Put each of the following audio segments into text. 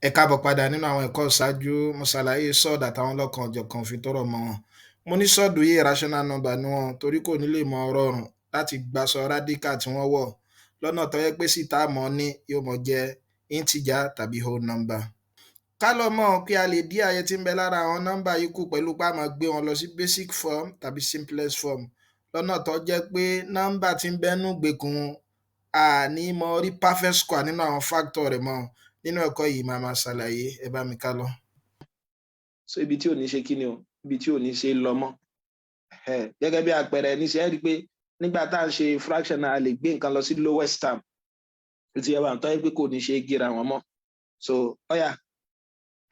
Ẹ káàbọ̀ padà nínú àwọn ẹ̀kọ́ ṣáájú mo ṣàlàyé sọ́ọ̀dù àtàwọn ọlọ́kan ọ̀jọ̀kan fi tọrọ mọ́ wọn. Mo ní sọ́ọ̀dù yìí rational number ni wọn torí kò ní lè mọ rọrùn láti gbàsọ radical tí wọ́n wọ̀ lọ́nà tó yẹ pé sì tá a mọ̀ ní yóò mọ̀ jẹ́ integer tàbí whole number. Ká lọ mọ̀ pé a lè dí àyè tí ń bẹ lára àwọn nọ́mbà yìí kù pẹ̀lú pé a máa gbé wọn lọ sí basic form tàbí simplest form lọ́nà tó jẹ́ pé nọ́mbà tí ń bẹ́nu gbèkùn àní mọ rí perfect square nínú àwọn factor rẹ̀ mọ́ nínú ẹ̀kọ́ yìí máa ṣàlàyé ẹ bá mi ká lọ. So ibi tí ò ní ṣe kí ni o ibi tí ò ní ṣe lọ mọ́ gẹ́gẹ́ bí àpẹẹrẹ níṣẹ́ rí pé nígbà tá à ń ṣe fraction a lè gbé nǹkan lọ sí lowest term tí ẹ bá ń tọ́ ẹ pé kò ní ṣe gíra wọn mọ́. So ọ̀yà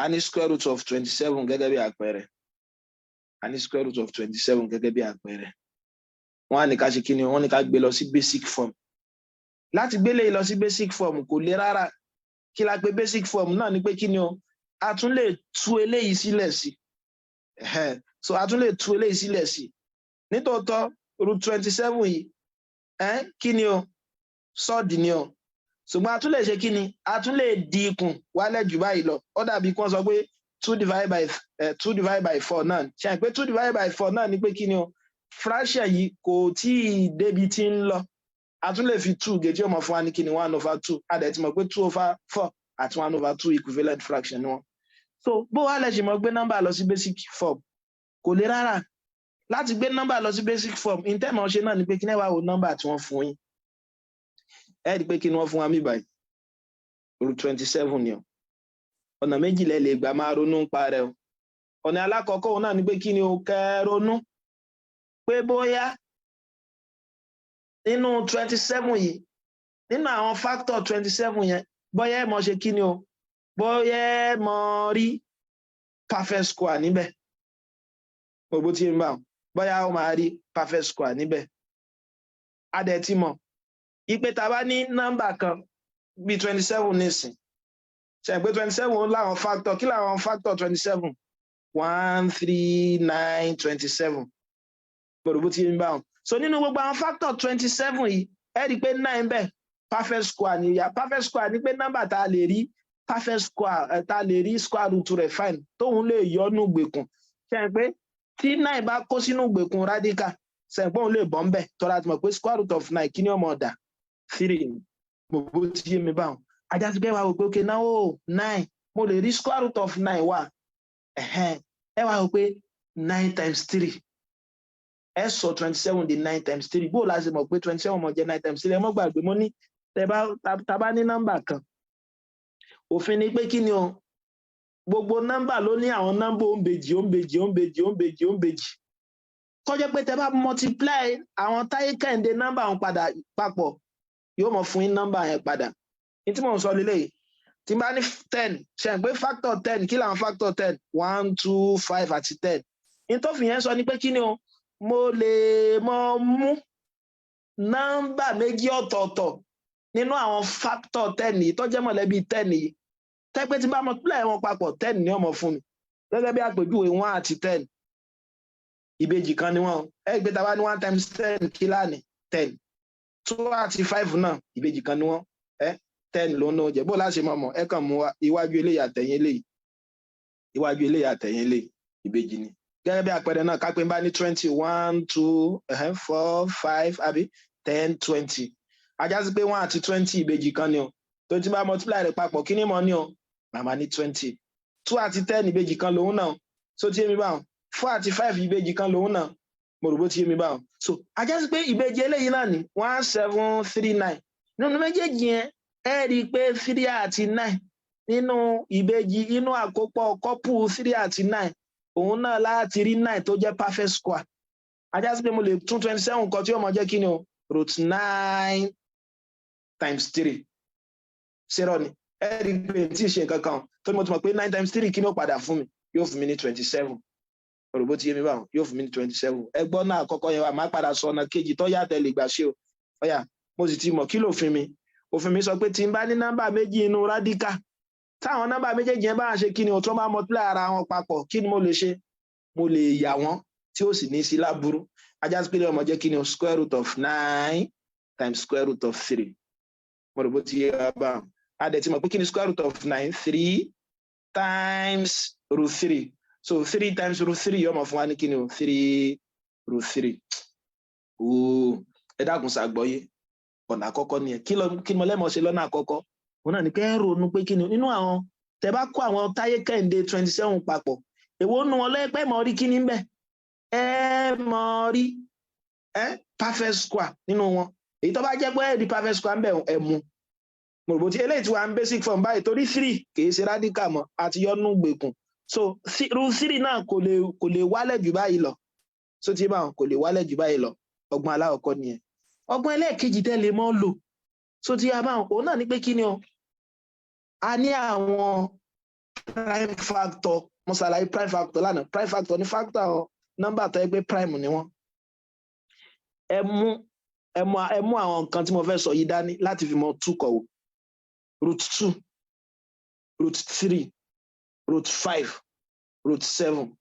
a ní square root of 27 gẹ́gẹ́ bí àpẹẹrẹ a ní square root of 27 gẹ́gẹ́ bí àpẹẹrẹ wọ́n á ní ká ṣe kí ni wọ́n ní ká gbé lọ sí basic form. Láti gbélé lọ sí basic form kò le rárá. Kí la pè basic form náà ni pé kí ni o a tún lè tú eléyìí sílẹ̀ sí so a tún lè tú eléyìí sílẹ̀ sí nítòótọ́ root 27 yìí kí ni o sọ́ọ̀dì ni o ṣùgbọ́n a tún lè ṣe kí ni a tún lè dínkù wálẹ̀ jù báyìí lọ ó dàbí kí wọ́n sọ pé 2 divided by 4 náà ṣe àpé 2 divided by 4 náà ni pé kí ni o fraction yìí kò tí ì débi tí ń lọ a tún lè fi 2 gé tí ó mọ̀ fún wa ní kí ni 1/2 a dẹ̀ ti mọ̀ pé 2/4 àti 1/2 equivalent fraction ni wọ́n. So bó wá lẹ ṣe mọ̀ gbé nọ́mbà lọ sí basic form kò le rárá. Láti gbé nọ́mbà lọ sí basic form ìtẹ́mọ̀ ṣe náà ni pé kí ní wá wo nọ́mbà tí wọ́n fún yín ẹ rí pé kí ni wọ́n fún wa mí báyìí root 27 ni o ọ̀nà méjì lẹ lè gbà máa ronú nípa rẹ̀ o. Ọ̀nà alákọ̀ọ́kọ́ òun náà ni pé kí ni o kẹ́ ronú pé bóyá nínú 27 yìí nínú àwọn factor 27 yẹn bóyá ẹ mọ̀ ṣe kí ni o bóyá ẹ mọ̀ rí perfect square níbẹ̀ gbogbo tí ń bá bóyá ó máa rí perfect square níbẹ̀. A dẹ̀ ti mọ̀ ipe tá bá ní nọ́mbà kan bí 27 nísìn ṣe pé 27 láwọn factor kí láwọn factor 27 1 3 9 27 gbogbo tí ń bá so nínú gbogbo àwọn factor 27 yìí ẹ rí pé 9 bẹ́ẹ̀ perfect square ni ya perfect square ni pé nọ́mbà tá lè rí perfect square tá lè rí square root rẹ̀ fine tóun lè yọ nú gbèkùn ṣe pé tí 9 bá kó sínú gbèkùn radical ṣe pé òun lè bọ́ ńbẹ̀ tọ́ra ti mọ̀ pé square root of 9 kí ni ọmọ ọ̀dà 3 gbogbo tí yé mi báwọn ajá ti bẹ́ẹ̀ wá wò pé okay náà ó 9 mo lè rí square root of 9 wà ẹ wá wò pé 9 times 3 ẹ sọ 27 di 9 times 3 bó la ṣe mọ̀ pé 27 mọ̀ jẹ́ 9 times 3 ẹ mọ́ gbàgbé mo ní tá bá ní nọ́mbà kan òfin ni pé kí ni o gbogbo nọ́mbà ló ní àwọn nọ́mbà òǹbejì kó jẹ́ pé tẹ́ bá multiply àwọn táyé kẹ́hìndé nọ́mbà wọn padà papọ̀ yóò mọ̀ fún yín nọ́mbà yẹn padà ní tí mò ń sọ lélẹ́yìí tí bá ní 10 ṣe pé factor 10 kí làwọn factor 10 1 2 5 àti 10 ní tó fi yẹn sọ ni pé kí ni o mo lè mọ mú nọ́mbà méjì ọ̀tọ̀ọ̀tọ̀ nínú àwọn factor 10 yìí tó jẹ́ mọ̀lẹ́bí 10 yìí tẹ́ pé tí bá multiply wọn papọ̀ 10 ni ó mọ̀ fún mi gẹ́gẹ́ bí àpèjúwe 1 àti 10 ìbejì kan ni wọ́n ẹ gbé tá bá ní 1 times 10 kí láàní 10 2 àti 5 náà ìbejì kan ni wọ́n 10 ló náà jẹ́ bó láṣẹ mọ̀ ẹ kàn mú iwájú eléyìí àtẹ̀yìn eléyìí iwájú eléyìí àtẹ̀yìn eléyìí ìbejì ni gẹ́gẹ́ bí àpẹẹrẹ náà kápẹ́ bá ní 20 1 2 4 5 àbí 10 20 ajá sí pé 1 àti 20 ìbejì kan ni o tó ti bá multiply rẹ̀ papọ̀ kí ni mo ní o màmá ní 20 2 àti 10 ìbejì kan lòun náà so tí èmi báwọn 4 àti 5 ìbejì kan lòun náà mo rò bó ti èmi báwọn so ajá sí pé ìbejì eléyìí náà ni 1739 nínú méjèèjì yẹn ẹ rí i pé 3 àti 9 nínú ìbejì inú àkópọ̀ kọ́pù 3 àti 9 òun náà láti rí 9 tó jẹ́ perfect square ajá sí pé mo lè tún 27 kan tí ó mọ jẹ́ kí ni o root 9 times 3 zero ni ẹ rí i pé tí ì ṣe nǹkan kan tó ní mo ti mọ̀ pé 9 times 3 kí ni ó padà fún mi yóò fún mi ní 27 òrùbó ti yé mi báwọn yóò fún mi ní 27 ẹgbọ́n náà àkọ́kọ́ yẹn wà má padà sọ ọ̀nà kejì tó yàtọ̀ lè gbà ṣe o ọ̀yà mo sì ti mọ̀ kí lòfin mi òfin mi sọ pé tí n bá ní nọ́mbà méjì inú radical táwọn nọ́mbà méjèèjì yẹn bá ṣe kí ni o tó máa multiply ara wọn papọ̀ kí ni mo lè ṣe mo lè yà wọ́n tí ó sì ní sí láburú ajá sí pé ọmọ jẹ́ kí ni o square root of 9 times square root of 3 mo rò bó ti yé wa báwọn a dẹ̀ ti mọ̀ pé kí ni square root of 9 3 times root 3. So 3 times root 3 yóò mọ̀ fún wa ní kíni o 3 root 3. Ẹ dákun ṣàgbọ́yé ọ̀nà àkọ́kọ́ nìyẹn. Kí mo lẹ́mọ̀ ṣe lọ́nà àkọ́kọ́? Òun náà ni pé ẹ ronú pé kíni nínú àwọn tẹ́ bá kó àwọn Táyé Kẹ́hìndé 27 papọ̀. Èwo nu wọn lẹ́pẹ́ mọ̀ rí kíni ń bẹ̀? Ẹ mọ̀ rí perfect square nínú wọn. Èyí tó bá jẹ́ pé di perfect square ń bẹ̀ ẹ mú. Mo rò bó ti eléyìí tí wà ń basic form báyìí torí 3 kì í ṣe radical mọ́ àti yọnú gbèkùn. So root 3 náà kò lè wálẹ̀ jù báyìí lọ. So ti bá wọn kò lè wálẹ̀ jù báyìí lọ. Ọgbọ́n aláwọ̀kọ́ nìyẹn. Ọgbọ́n ẹlẹ́ẹ̀kejì tẹ́ lè mọ́ lò. So ti bá wọn òun náà ní pé kí ni o? A ní àwọn prime factor. Mo ṣàlàyé prime factor lánàá. Prime factor ní factor nọ́mbà tó yẹ pé prime ni wọ́n. Ẹ mú àwọn nǹkan tí mo fẹ́ sọ yìí dání láti fi mọ túkọ̀ wò. Root 2, root 3, root 5, root 7,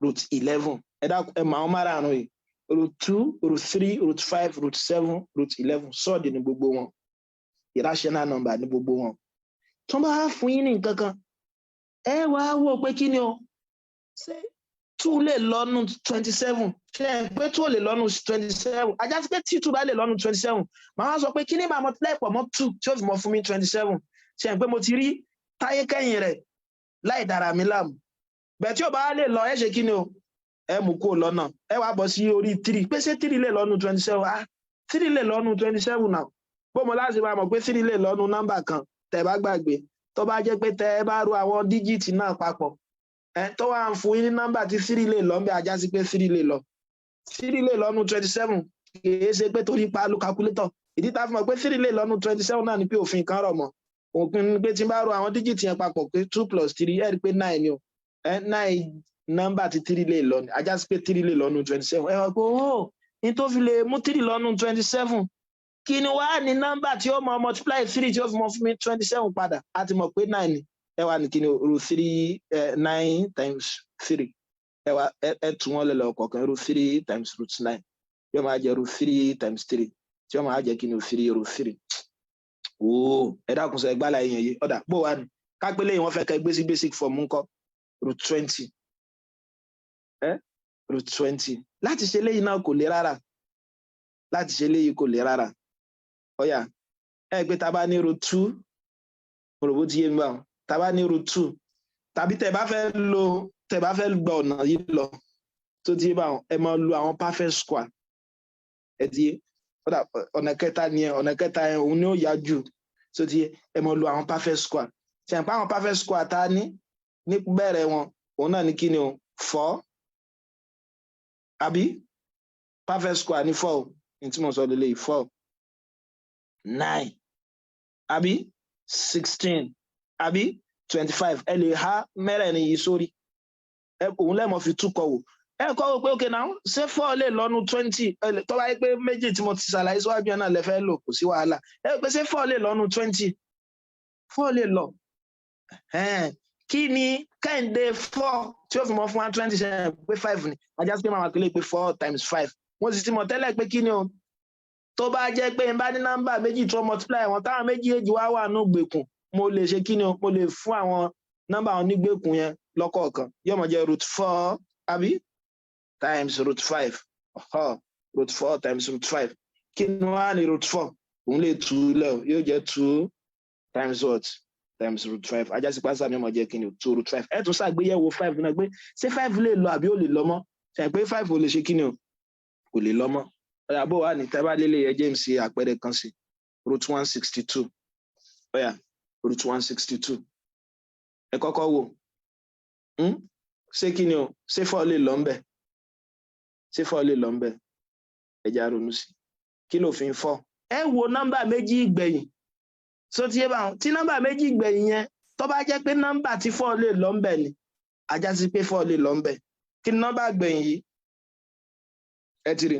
root 11. Ẹ mọ àwọn márààrún yìí. Root 2, root 3, root 5, root 7, root 11. Sọ́ọ̀dì ní gbogbo wọn. Irrational number ní gbogbo wọn. Tó bá fún yín ní nǹkan kan, ẹ wá wò pé kí ni o? Ṣé 2 lè lọ́nu 27? Ṣé pé 2 lè lọ́nu 27? Ajá sí pé tí 2 bá lè lọ́nu 27, màá sọ pé kí ni màá multiply pọ̀ mọ́ 2 tí ó fi mọ́ fún mi 27. Ṣé pé mo ti rí Táyé Kẹ́hìn rẹ̀ láì dára mi láàmú. Bẹ́ẹ̀ tí ó bá lè lọ ẹ ṣe kí ni o? Ẹ mú kó lọ́nà. Ẹ wá bọ́ sí orí 3. Pé ṣé 3 lè lọ́nu 27? 3 lè lọ́nu 27 náà. Bó mo láti máa mọ̀ pé 3 lè lọ́nu nọ́mbà kan tẹ́ bá gbàgbé. Tó bá jẹ́ pé tẹ́ bá ro àwọn díjìtì náà papọ̀. Tó wà ń fún yín ní nọ́mbà tí 3 lè lọ ń bẹ ajá sí pé 3 lè lọ. 3 lè lọ́nu 27 kìí ṣe pé torí pa lu calculator. Ìdí tá fi mọ̀ pé 3 lè lọ́nu 27 náà ni pé òfin kan rọ̀ mọ́. Òfin ni pé tí n bá ro àwọn díjìtì yẹn papọ̀ pé 2 plus 3 ẹ rí pé 9 ni o. 9 nọ́mbà tí 3 lè lọ ni ajá sí pé 3 lè lọ́nu 27. Ẹ wọ́n pé ní tó fi lè mú 3 lọ́nu 27. Kí ni wàá ní nọ́mbà tí ó mọ multiply 3 tí ó fi mọ fún mi 27 padà? A ti mọ̀ pé 9 ni. Ẹ wá ní kí ni root 3 9 times 3. Ẹ wá ẹ tún wọn lẹ́lẹ̀ ọ̀kọ̀ọ̀kan root 3 times root 9. Yóò máa jẹ root 3 times 3. Tí ó máa jẹ kí ni 3 root 3. Ẹ dákun sọ ẹgbàá láyé yẹn yé. Ọ̀dà bó wà ní. Kápẹ́lẹ́ yìí wọ́n fẹ́ kẹ́ gbé sí basic form ńkọ́. Root 20. Root 20. Láti ṣe léyìí náà kò le rárá. Láti ṣe léyìí kò le rárá. Ọ̀yà ẹ gbé tá bá ní root 2. Mo rò bó ti yé mi báwọn. Tá bá ní root 2 tàbí tẹ́ bá fẹ́ gba ọ̀nà yìí lọ tó ti yé báwọn ẹ máa lo àwọn perfect square. Ẹ ti yé ọ̀nà kẹta nìyẹn ọ̀nà kẹta yẹn òun ni ó yá jù tó ti yé ẹ máa lo àwọn perfect square. Ṣé ẹ̀ pa àwọn perfect square tá a ní bẹ̀rẹ̀ wọn òun náà ní kí ni o 4 àbí perfect square ní 4 ní tí mo sọ lélẹ́yìí 4 9 àbí 16 àbí 25. Ẹ lè ha mẹ́rẹ̀ẹ̀rin yìí sórí. Òun lẹ́mọ̀ fi túkọ̀ wò. Ẹ kọ́ wò pé okay now ṣé 4 lè lọ́nu 20? Tó bá yẹ pé méjì tí mo ti ṣàlàyé síwájú yẹn náà lè fẹ́ lò kò sí wàhálà. Ẹ pé ṣé 4 lè lọ́nu 20? 4 lè lọ. Kí ni Kẹ́hìndé 4 tí ó fi mọ́ fún wa 20 ṣe pé 5 ni? Ajá sí pé máa kílè pé 4 times 5. Mo sì ti mọ̀ tẹ́lẹ̀ pé kí ni o? Tó bá jẹ́ pé n bá ní nọ́mbà méjì tó multiply wọn táwọn méjì wá wà nù gbèkùn. Mo lè ṣe kí ni o? Mo lè fún àwọn nọ́mbà wọn nígbèkùn yẹn lọ́kọ̀ọ̀kan. Yóò mọ̀ jẹ́ root 4 àbí times root 5. Root 4 times root 5. Kí ni wọ́n á ní root 4? Òun lè tú lẹ̀ o. Yóò jẹ́ 2 times what? Times root 5. Ajá sí pásá mi mọ̀ jẹ́ kí ni o? 2 root 5. Ẹ tún ṣàgbéyẹ̀wò 5 náà pé ṣé 5 lè lọ àbí ó lè lọ mọ́? Ṣé pé 5 ò lè ṣe kí ni o? Kò lè lọ mọ́. Ọ̀yà bó wà ní tẹ́ bá lélẹ̀ yẹn James ṣe àpẹẹrẹ kan sí. Root 162. Ọ̀yà root 162. Ẹ kọ́kọ́ wò. Ṣé kí ni o? Ṣé 4 lè lọ ńbẹ̀? Ṣé 4 lè lọ ńbẹ̀? Ẹ jẹ́ á ronú sí. Kí ló fi ń 4? Ẹ wo nọ́mbà méjì ìgbẹ̀yìn. So ti yé bá wọn. Tí nọ́mbà méjì ìgbẹ̀yìn yẹn tó bá jẹ́ pé nọ́mbà tí 4 lè lọ ńbẹ̀ ni. Ajá sí pé 4 lè lọ ńbẹ̀. Kí ni nọ́mbà ìgbẹ̀yìn yìí? Ẹ ti rí.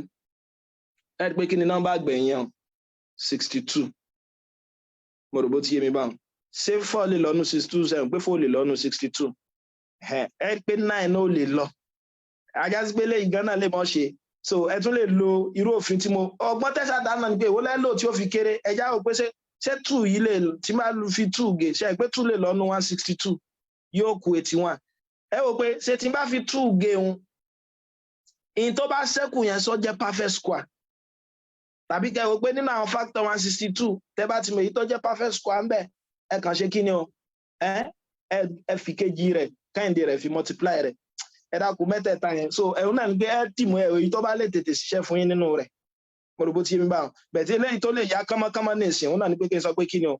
Ẹ rí pé kí ni nọ́mbà ìgbẹ̀yìn yẹn? 62. Mo rò bó ti yé mi báwọn. Ṣé 4 lè lọ́nu 62 sẹ́yìn pé 4 lè lọ́nu 62? Ẹ pé 9 ó lè lọ. Ajá sí pé lẹ́yìn gan náà lè mọ́ ṣe. So ẹ tún lè lo irú òfin tí mo ọgbọ́n tẹ́sà dáná ni pé ìwọ lẹ́lò tí ó fi kéré. Ẹja ò pé ṣé 2 yìí lè tí máa fi 2 gé ṣe pé 2 lè lọ́nu 162. yóò kù 81 ẹ wò pé ṣé tí n bá fi 2 gé un in tó bá ṣẹ́kù yẹn sọ jẹ́ perfect square tàbí kẹ́ wò pé nínú àwọn factor 162 tẹ́ bá ti mọ̀ èyí tó jẹ́ perfect square ń bẹ ẹ kàn ṣe kí ni o ẹ fi kejì rẹ̀ kẹ́hìndé rẹ̀ fi multiply rẹ̀ ẹ dákun mẹ́tẹ̀ẹ̀ta yẹn so ẹ̀hún náà ní pé ẹ tìmọ̀ ẹ̀ èyí tó bá lè tètè ṣiṣẹ́ fún yín nínú rẹ̀ mo rò bó ti yé mi báwọn bẹ̀tẹ̀ eléyìí tó lè yá kánmọ́kánmọ́ ní ìsìn òun náà ní pé kí n sọ pé kí ni o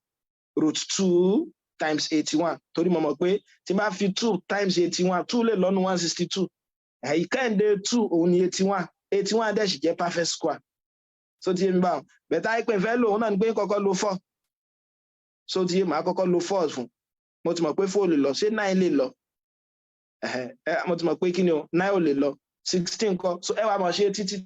√2 times 81 torí mo mọ̀ pé tí n bá fi 2 times 81 2 lè lọ́nu 162 ìkẹ́hìndé 2 òun ni 81 dẹ̀ sì jẹ́ perfect square so ti yé mi báwọn bẹ̀tẹ̀ àìpẹ́ fẹ́ lò òun náà ní pé kọ́kọ́ lo 4 so ti yé màá kọ́kọ́ lo 4 fún mo ti mọ̀ pé 4 lè lọ ṣé 9 lè lọ mo ti mọ̀ pé kí ni o 9 ò lè lọ 16 kọ́ so ẹ wá máa ṣe títí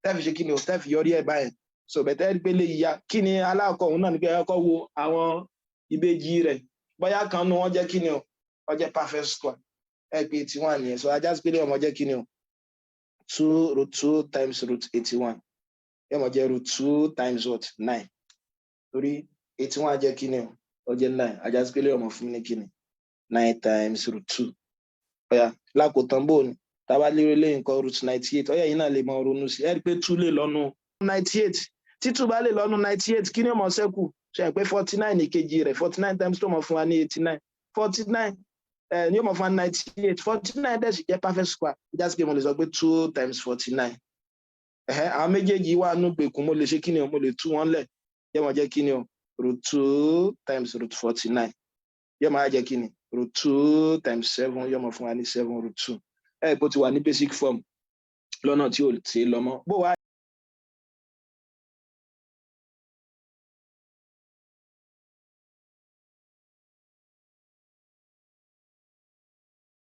tẹ́fì ṣe kí ni o tẹ́fì yọrí ẹ̀ báyẹn so bẹ̀tẹ̀ rí pé lè yíya kí ni aláàkọ́ òun náà ní pé ẹ kọ́ wo àwọn ìbejì rẹ̀ bóyá kan nu wọ́n jẹ́ kí ni o wọ́n jẹ́ perfect square ẹ pé 81 nìyẹn so ajá sí pé lè ọmọ jẹ́ kí ni o 2 times √81 ẹ mọ̀ jẹ́ √2 times what 9 torí 81 jẹ́ kí ni o ó jẹ́ 9 ajá sí pé lè ọmọ fún mi ní kí ni 9 times √2 ọ̀yà lákòótán bò ní tábà lérò lé nǹkan √98 ọ̀yà yìí náà lè mọ ronú sí ẹ rí pé 2 lè lọ́nu 98 tí 2 bá lè lọ́nu 98 kí ni ó mọ ṣẹ́kù ṣe pé 49 ìkejì rẹ̀ 49 times tó mọ̀ fún wa ní 89 49 ni ó mọ̀ fún wa ní 98 49 dẹ̀ sì jẹ́ perfect square ìjà sí pé mo lè sọ pé 2 times 49 àwọn méjèèjì wà nù gbèkùn mo lè ṣe kí ni o mo lè tú wọn lẹ̀ yẹ mọ̀ jẹ́ kí ni o √2 times √49 yẹ máa jẹ́ kí ni √2 times 7 yẹ mọ̀ fún wa ní 7 √2 bó ti wà ní basic form lọ́nà tí ò tí lọ mọ́ bó wá